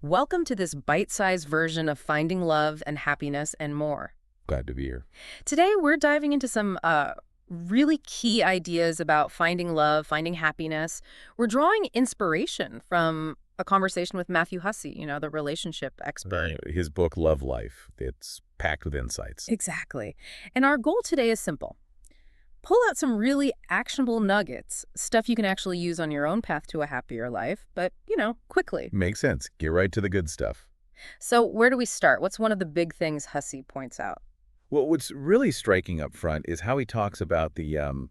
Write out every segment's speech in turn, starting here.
Welcome to this bite-sized version of finding love and happiness and more. Glad to be here. Today, we're diving into some really key ideas about finding love, finding happiness. We're drawing inspiration from a conversation with Matthew Hussey, the relationship expert. His book, Love Life, it's packed with insights. Exactly. And our goal today is simple. Pull out some really actionable nuggets, stuff you can actually use on your own path to a happier life, but, quickly. Makes sense. Get right to the good stuff. So where do we start? What's one of the big things Hussey points out? Well, what's really striking up front is how he talks about the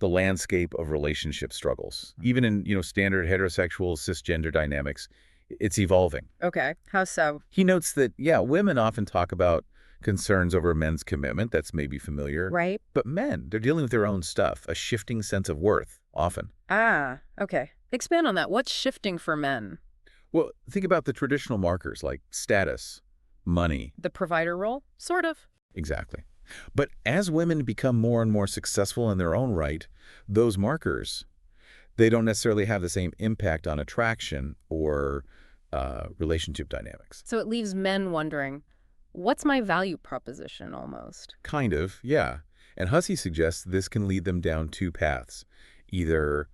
landscape of relationship struggles. Even in, standard heterosexual cisgender dynamics, it's evolving. Okay, how so? He notes that, women often talk about concerns over men's commitment. That's maybe familiar. Right? But men, they're dealing with their own stuff, a shifting sense of worth, often. Ah, okay. Expand on that. What's shifting for men? Well, think about the traditional markers like status, money. The provider role? Sort of. Exactly. But as women become more and more successful in their own right, those markers, they don't necessarily have the same impact on attraction or relationship dynamics. So it leaves men wondering, what's my value proposition almost? Kind of, yeah. And Hussey suggests this can lead them down two paths, either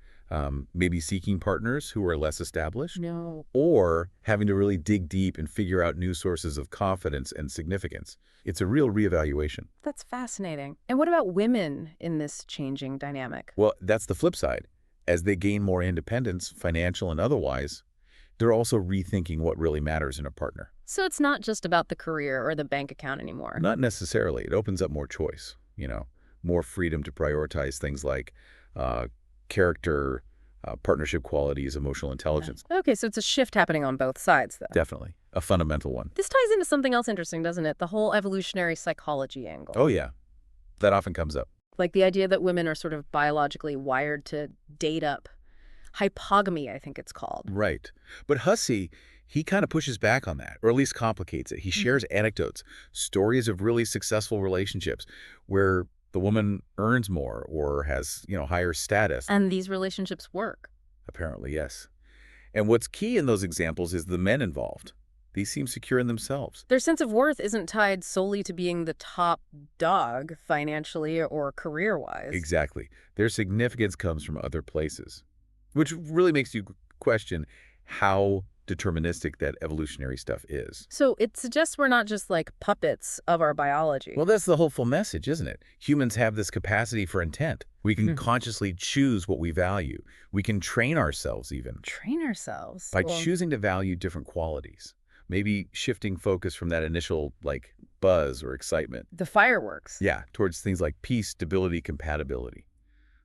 maybe seeking partners who are less established, No. or having to really dig deep and figure out new sources of confidence and significance. It's a real reevaluation. That's fascinating. And what about women in this changing dynamic? Well, that's the flip side. As they gain more independence, financial and otherwise, they're also rethinking what really matters in a partner. So it's not just about the career or the bank account anymore. Not necessarily. It opens up more choice, more freedom to prioritize things like character, partnership qualities, emotional intelligence. Okay, so it's a shift happening on both sides, though. Definitely. A fundamental one. This ties into something else interesting, doesn't it? The whole evolutionary psychology angle. Oh, yeah. That often comes up. Like the idea that women are sort of biologically wired to date up. Hypogamy, I think it's called. Right. But Hussey, he kind of pushes back on that, or at least complicates it. He shares anecdotes, stories of really successful relationships where the woman earns more or has, higher status. And these relationships work. Apparently, yes. And what's key in those examples is the men involved. These seem secure in themselves. Their sense of worth isn't tied solely to being the top dog financially or career-wise. Exactly. Their significance comes from other places, which really makes you question how deterministic that evolutionary stuff is. So it suggests we're not just like puppets of our biology. Well, that's the hopeful message, isn't it? Humans have this capacity for intent. We can consciously choose what we value. We can train ourselves even. Train ourselves. By choosing to value different qualities. Maybe shifting focus from that initial, buzz or excitement. The fireworks. Yeah, towards things like peace, stability, compatibility.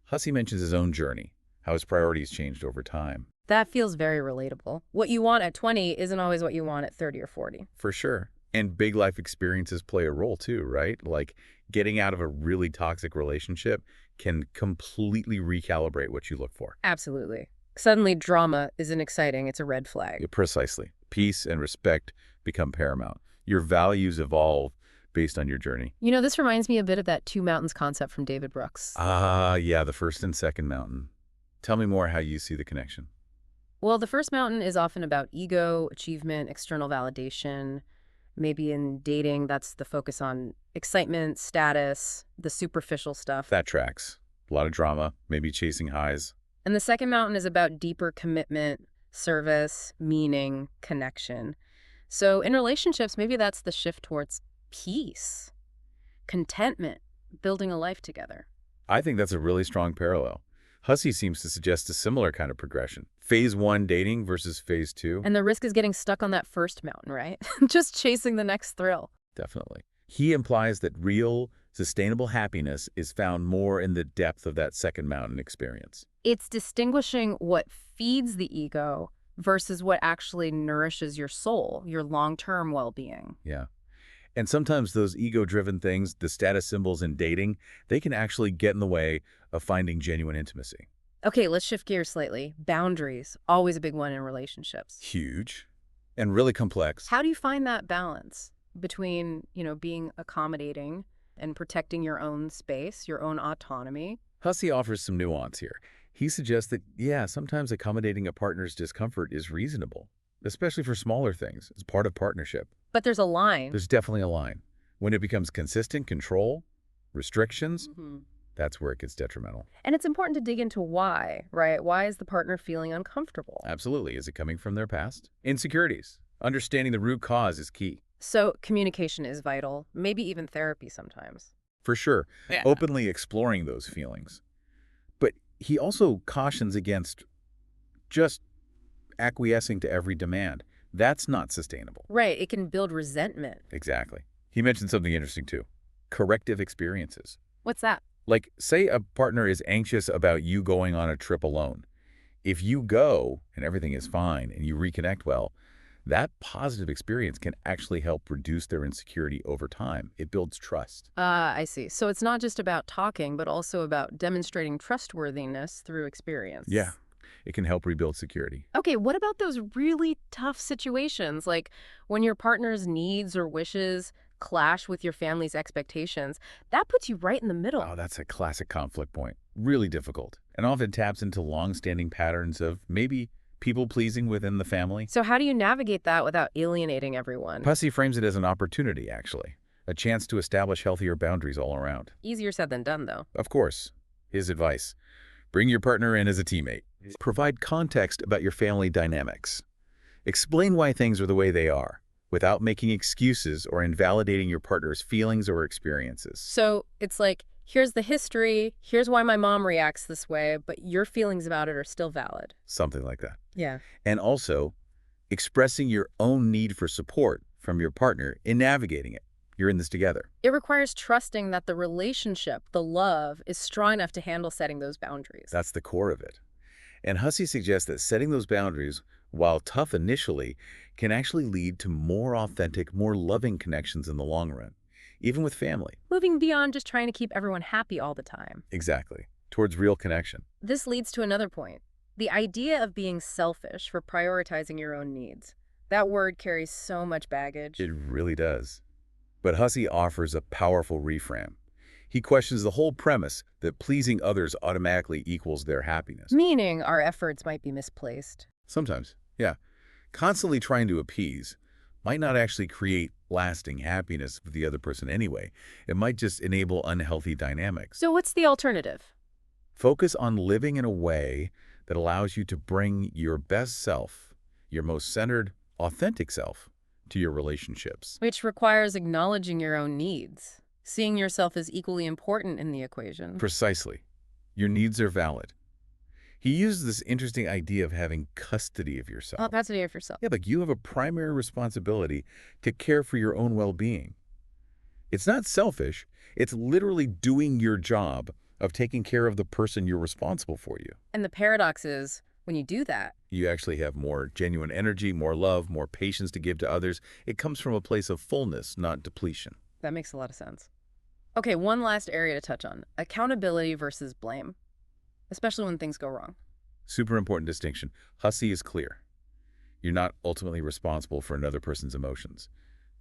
Hussey mentions his own journey, how his priorities changed over time. That feels very relatable. What you want at 20 isn't always what you want at 30 or 40. For sure. And big life experiences play a role too, right? Like getting out of a really toxic relationship can completely recalibrate what you look for. Absolutely. Suddenly drama isn't exciting, it's a red flag. Yeah, precisely. Peace and respect become paramount. Your values evolve based on your journey. This reminds me a bit of that two mountains concept from David Brooks. Ah, yeah, the first and second mountain. Tell me more how you see the connection. Well, the first mountain is often about ego, achievement, external validation. Maybe in dating, that's the focus on excitement, status, the superficial stuff. That tracks. A lot of drama, maybe chasing highs. And the second mountain is about deeper commitment, service, meaning, connection. So in relationships, maybe that's the shift towards peace, contentment, building a life together. I think that's a really strong parallel. Hussey seems to suggest a similar kind of progression. Phase 1 dating versus phase 2. And the risk is getting stuck on that first mountain, right? Just chasing the next thrill. Definitely. He implies that real, sustainable happiness is found more in the depth of that second mountain experience. It's distinguishing what feeds the ego versus what actually nourishes your soul, your long-term well-being. Yeah. And sometimes those ego-driven things, the status symbols in dating, they can actually get in the way of finding genuine intimacy. Okay, let's shift gears slightly. Boundaries, always a big one in relationships. Huge and really complex. How do you find that balance between, being accommodating and protecting your own space, your own autonomy? Hussey offers some nuance here. He suggests that, sometimes accommodating a partner's discomfort is reasonable. especially for smaller things. It's part of partnership. But there's a line. There's definitely a line. When it becomes consistent control, restrictions, Mhm. that's where it gets detrimental. And it's important to dig into why, right? Why is the partner feeling uncomfortable? Absolutely. Is it coming from their past? Insecurities. Understanding the root cause is key. So communication is vital, maybe even therapy sometimes. For sure. Yeah. Openly exploring those feelings. But he also cautions against just acquiescing to every demand. That's not sustainable. Right, it can build resentment. Exactly. He mentioned something interesting too. Corrective experiences. What's that? Like, say a partner is anxious about you going on a trip alone. If you go and everything is fine and you reconnect well, that positive experience can actually help reduce their insecurity over time. It builds trust. I see. So it's not just about talking, but also about demonstrating trustworthiness through experience. Yeah, it can help rebuild security. Okay, what about those really tough situations, like when your partner's needs or wishes clash with your family's expectations? That puts you right in the middle. Oh, that's a classic conflict point. Really difficult. And often taps into long-standing patterns of maybe people-pleasing within the family. So how do you navigate that without alienating everyone? Hussey frames it as an opportunity, actually. A chance to establish healthier boundaries all around. Easier said than done, though. Of course. His advice: bring your partner in as a teammate. Provide context about your family dynamics. Explain why things are the way they are, without making excuses or invalidating your partner's feelings or experiences. So it's like, here's the history, here's why my mom reacts this way, but your feelings about it are still valid. Something like that. Yeah. And also, expressing your own need for support from your partner in navigating it. You're in this together. It requires trusting that the relationship, the love, is strong enough to handle setting those boundaries. That's the core of it. And Hussey suggests that setting those boundaries, while tough initially, can actually lead to more authentic, more loving connections in the long run, even with family. Moving beyond just trying to keep everyone happy all the time. Exactly. Towards real connection. This leads to another point. The idea of being selfish for prioritizing your own needs. That word carries so much baggage. It really does. But Hussey offers a powerful reframe. He questions the whole premise that pleasing others automatically equals their happiness. Meaning our efforts might be misplaced. Sometimes, yeah. Constantly trying to appease might not actually create lasting happiness with the other person anyway. It might just enable unhealthy dynamics. So what's the alternative? Focus on living in a way that allows you to bring your best self, your most centered, authentic self, to your relationships. Which requires acknowledging your own needs, seeing yourself as equally important in the equation. Precisely. Your needs are valid. He uses this interesting idea of having custody of yourself. Oh, that's the idea for yourself. Yeah, like you have a primary responsibility to care for your own well-being. It's not selfish. It's literally doing your job of taking care of the person you're responsible for you. And the paradox is, when you do that, You actually have more genuine energy, more love, more patience to give to others. It comes from a place of fullness, not depletion. that makes a lot of sense. Okay, one last area to touch on. Accountability versus blame, especially when things go wrong. Super important distinction. Hussey is clear. You're not ultimately responsible for another person's emotions.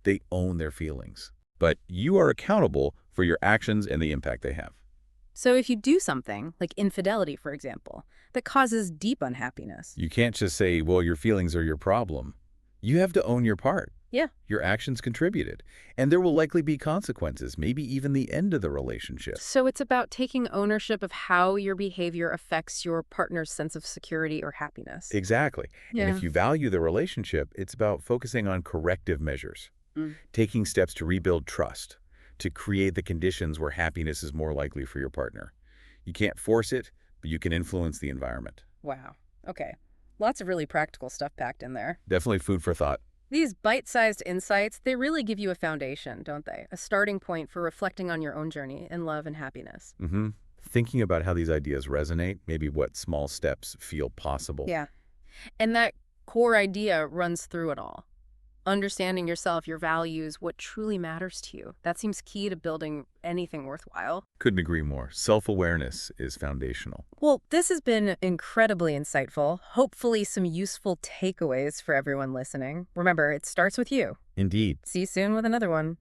They own their feelings. But you are accountable for your actions and the impact they have. So if you do something, like infidelity, for example, that causes deep unhappiness. You can't just say, well, your feelings are your problem. You have to own your part. Yeah. Your actions contributed. And there will likely be consequences, maybe even the end of the relationship. So it's about taking ownership of how your behavior affects your partner's sense of security or happiness. Exactly. And Yeah. if you value the relationship, it's about focusing on corrective measures, taking steps to rebuild trust, to create the conditions where happiness is more likely for your partner. You can't force it, but you can influence the environment. Wow. Okay. Lots of really practical stuff packed in there. Definitely food for thought. These bite-sized insights, they really give you a foundation, don't they? A starting point for reflecting on your own journey in love and happiness. Thinking about how these ideas resonate, maybe what small steps feel possible. Yeah. And that core idea runs through it all. Understanding yourself, your values, what truly matters to you. That seems key to building anything worthwhile. Couldn't agree more. Self-awareness is foundational. Well, this has been incredibly insightful. Hopefully some useful takeaways for everyone listening. Remember, it starts with you. Indeed. See you soon with another one.